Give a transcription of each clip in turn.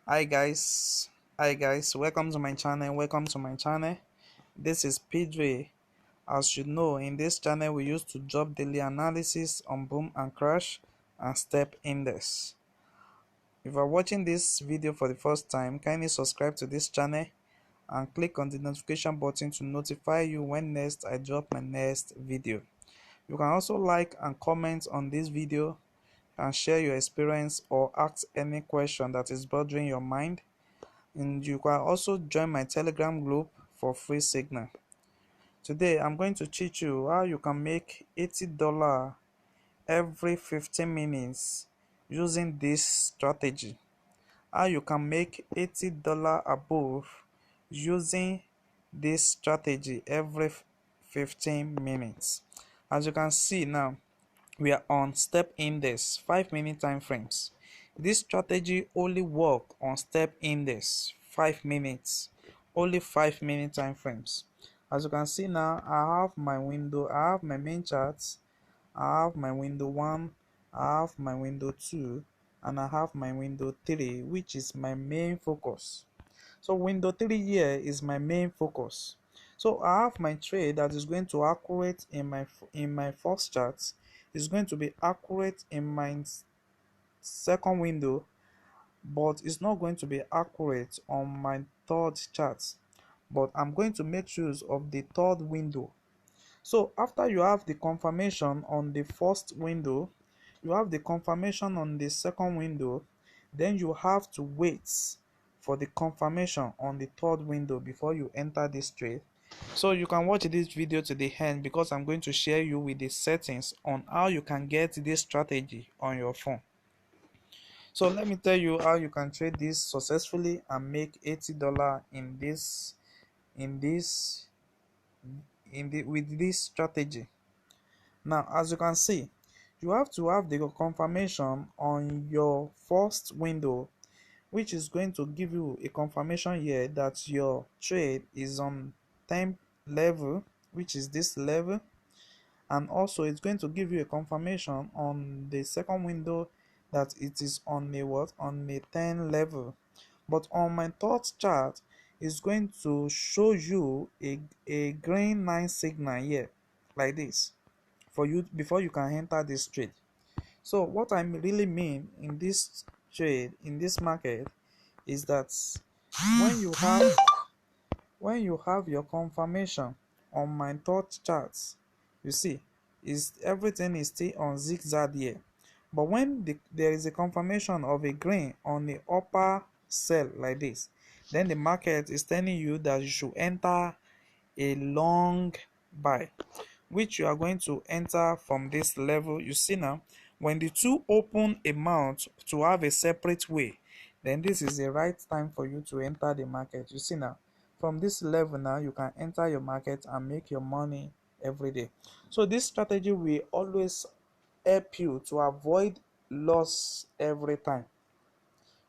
Hi guys, welcome to my channel. This is PJ. As you know, in this channel we used to drop daily analysis on boom and crash and step index. If you are watching this video for the first time, kindly subscribe to this channel and click on the notification button to notify you when next I drop my next video. You can also like and comment on this video and share your experience or ask any question that is bothering your mind. And you can also join my Telegram group for free signal. Today I'm going to teach you how you can make $80 every 15 minutes using this strategy. How you can make $80 above using this strategy every 15 minutes. As you can see now, we are on step index 5-minute time frames. This strategy only work on step index 5 minutes, only 5-minute time frames. As you can see now, I have my window, I have my main charts, I have my window 1, I have my window 2, and I have my window 3, which is my main focus. So window 3 here is my main focus. So I have my trade that is going to accurate in my first chart, is going to be accurate in my second window, but it's not going to be accurate on my third chart. But I'm going to make use of the third window. So after you have the confirmation on the first window, you have the confirmation on the second window, then you have to wait for the confirmation on the third window before you enter this trade. So you can watch this video to the end because I'm going to share you with the settings on how you can get this strategy on your phone. So let me tell you how you can trade this successfully and make $80 in this with this strategy. Now, as you can see, you have to have the confirmation on your first window, which is going to give you a confirmation here that your trade is on time level, which is this level, and also it's going to give you a confirmation on the second window that it is on a what, on a 10 level. But on my third chart, it's going to show you a green 9 signal here, like this, for you before you can enter this trade. So what I really mean in this trade, in this market, is that when you have your confirmation on my third chart, you see, is everything is still on zigzag here. But when there is a confirmation of a green on the upper cell like this, then the market is telling you that you should enter a long buy, which you are going to enter from this level. You see now, when the two open a mount to have a separate way, then this is the right time for you to enter the market. You see now, from this level now you can enter your market and make your money every day. So this strategy will always help you to avoid loss every time.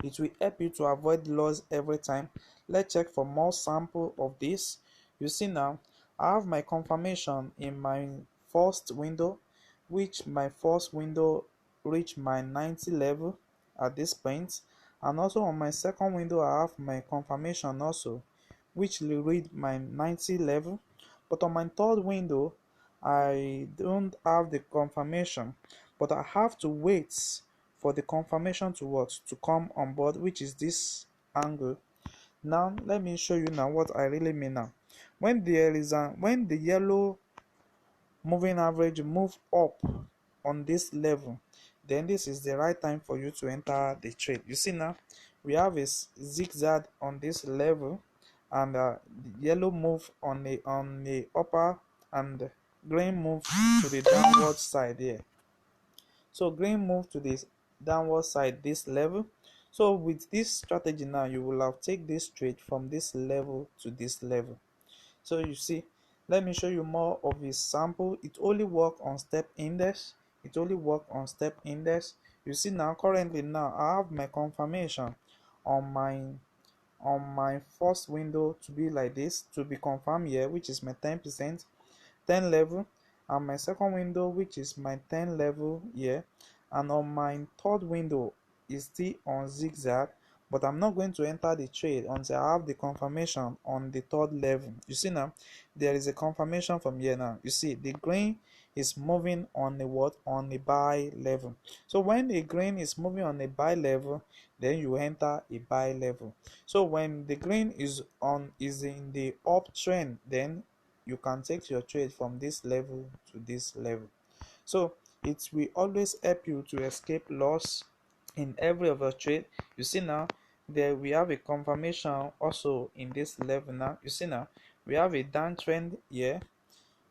It will help you to avoid loss every time. Let's check for more sample of this. You see now, I have my confirmation in my first window, which my first window reached my 90 level at this point, and also on my second window I have my confirmation also, which will read my 90 level. But on my third window I don't have the confirmation, but I have to wait for the confirmation to what, to come on board, which is this angle. Now let me show you now what I really mean. Now when when the yellow moving average move up on this level, then this is the right time for you to enter the trade. You see now, we have a zigzag on this level, and the yellow move on the upper, and green move to the downward side here. So green move to this downward side, this level. So with this strategy now, you will have take this trade from this level to this level. So you see, let me show you more of a sample. It only work on step index. It only work on step index. You see now, currently now I have my confirmation on my first window to be like this, to be confirmed here, which is my 10% 10 level, and my second window, which is my 10 level here, and on my third window is still on zigzag, but I'm not going to enter the trade until I have the confirmation on the third level. You see now, there is a confirmation from here. Now you see the green is moving on the what, on the buy level. So when the green is moving on a buy level, then you enter a buy level. So when the green is in the uptrend, then you can take your trade from this level to this level. So it will always help you to escape loss in every of your trade. You see now, there we have a confirmation also in this level. Now you see now, we have a downtrend here,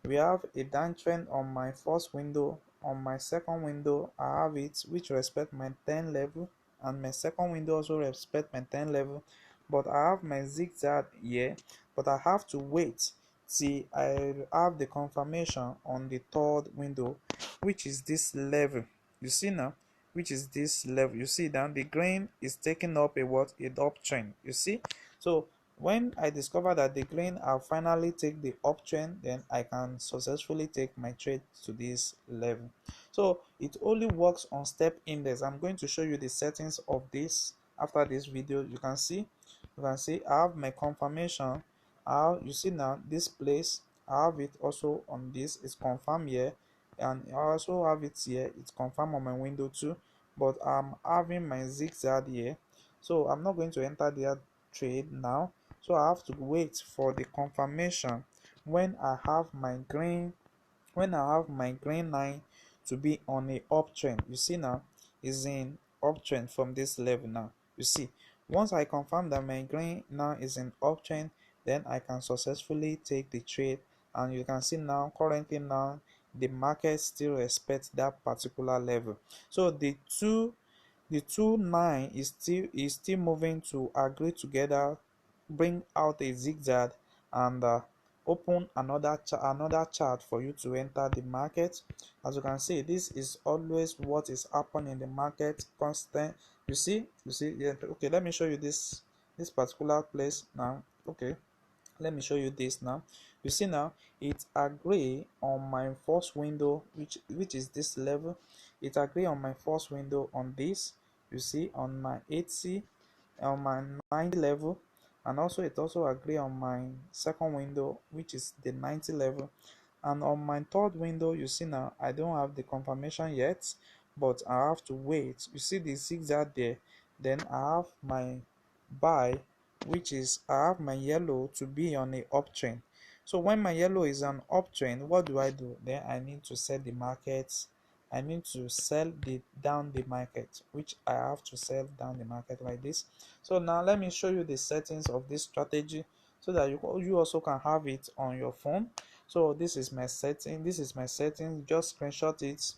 we have a downtrend on my first window. On my second window, I have it which respect my 10 level, and my second window also respect my 10 level. But I have my zigzag here, but I have to wait till I have the confirmation on the third window, which is this level. You see now, which is this level. You see down the green is taking up a what, a uptrend. You see, so when I discover that the green have finally take the uptrend, then I can successfully take my trade to this level. So it only works on step index. I'm going to show you the settings of this after this video. You can see I have my confirmation. You see now this place, I have it also on this, it's confirmed here, and I also have it here, it's confirmed on my window too. But I'm having my zigzag here, so I'm not going to enter the trade now. So I have to wait for the confirmation when I have my green, line to be on a uptrend. You see now, is in uptrend from this level. Now you see, once I confirm that my green now is in uptrend, then I can successfully take the trade. And you can see now, currently now, the market still respects that particular level. So the two nine is still moving to agree together, bring out a zigzag, and open another chart for you to enter the market. As you can see, this is always what is happening in the market, constant. You see, yeah. Okay, let me show you this particular place now. Okay, let me show you this now. You see now, it agree on my first window, which is this level. It agree on my first window on this. You see, on my 80, on my 90 level, and also it also agree on my second window, which is the 90 level. And on my third window, you see now, I don't have the confirmation yet, but I have to wait. You see the zigzag there, then I have my buy, which is I have my yellow to be on a uptrend. So when my yellow is on uptrend, what do? Then I need to set the market. I need to sell down the market, which I have to sell down the market like this. So now let me show you the settings of this strategy so that you also can have it on your phone. So this is my setting. Just screenshot it.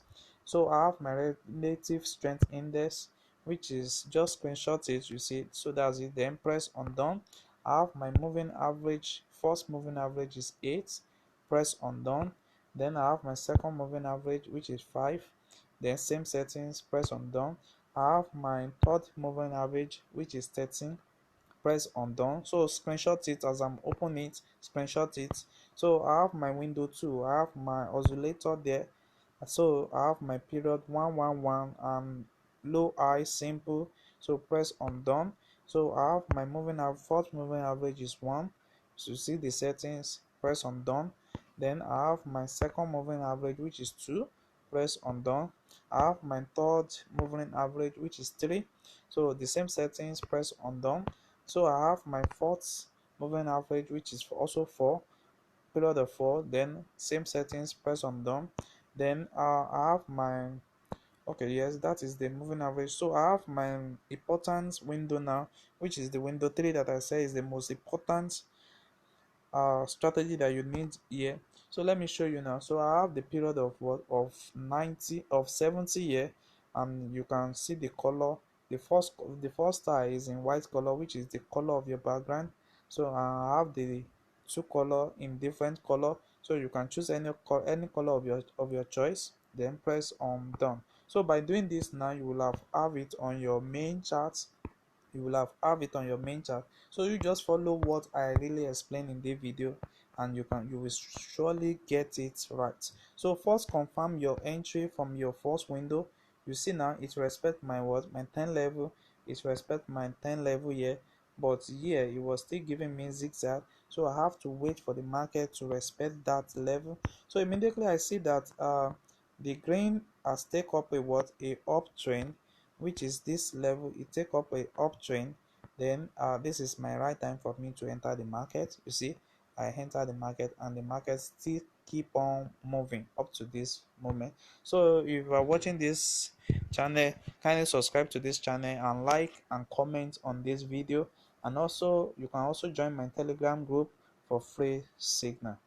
So I have my relative strength index, which is just screenshot it. You see, so that's it. Then press on done. I have my moving average. First moving average is 8. Press on done. Then I have my second moving average, which is 5. Then same settings, press on done. I have my third moving average, which is 13. Press on done. So screenshot it as I'm opening it. Screenshot it. So I have my window 2. I have my oscillator there. So I have my period 111 and low high simple. So press on done. So I have my moving average. First moving average is 1. So see the settings, press on done. Then I have my second moving average, which is 2. Press on done. I have my third moving average, which is 3. So the same settings, press on done. So I have my fourth moving average, which is also 4. Period of 4. Then same settings, press on done. Then I have my, okay, yes, that is the moving average. So I have my importance window now, which is the window 3 that I say is the most important strategy that you need here. So let me show you now. So I have the period of what, of 90, of 70 here, and you can see the color. The first star is in white color, which is the color of your background. So I have the two color in different color, so you can choose any color of your choice, then press on done. So by doing this now, you will have it on your main chart. You will have it on your main chart. So you just follow what I really explained in the video, and you will surely get it right. So first, confirm your entry from your first window. You see now it respect my 10 level. it respect my 10 level here, but here it was still giving me zigzag, so I have to wait for the market to respect that level. So immediately I see that the grain has take up a what, a uptrend, which is this level. It take up a uptrend. Then this is my right time for me to enter the market. You see, I enter the market and the market still keep on moving up to this moment. So if you are watching this channel, kindly subscribe to this channel and like and comment on this video. And also you can also join my Telegram group for free signal.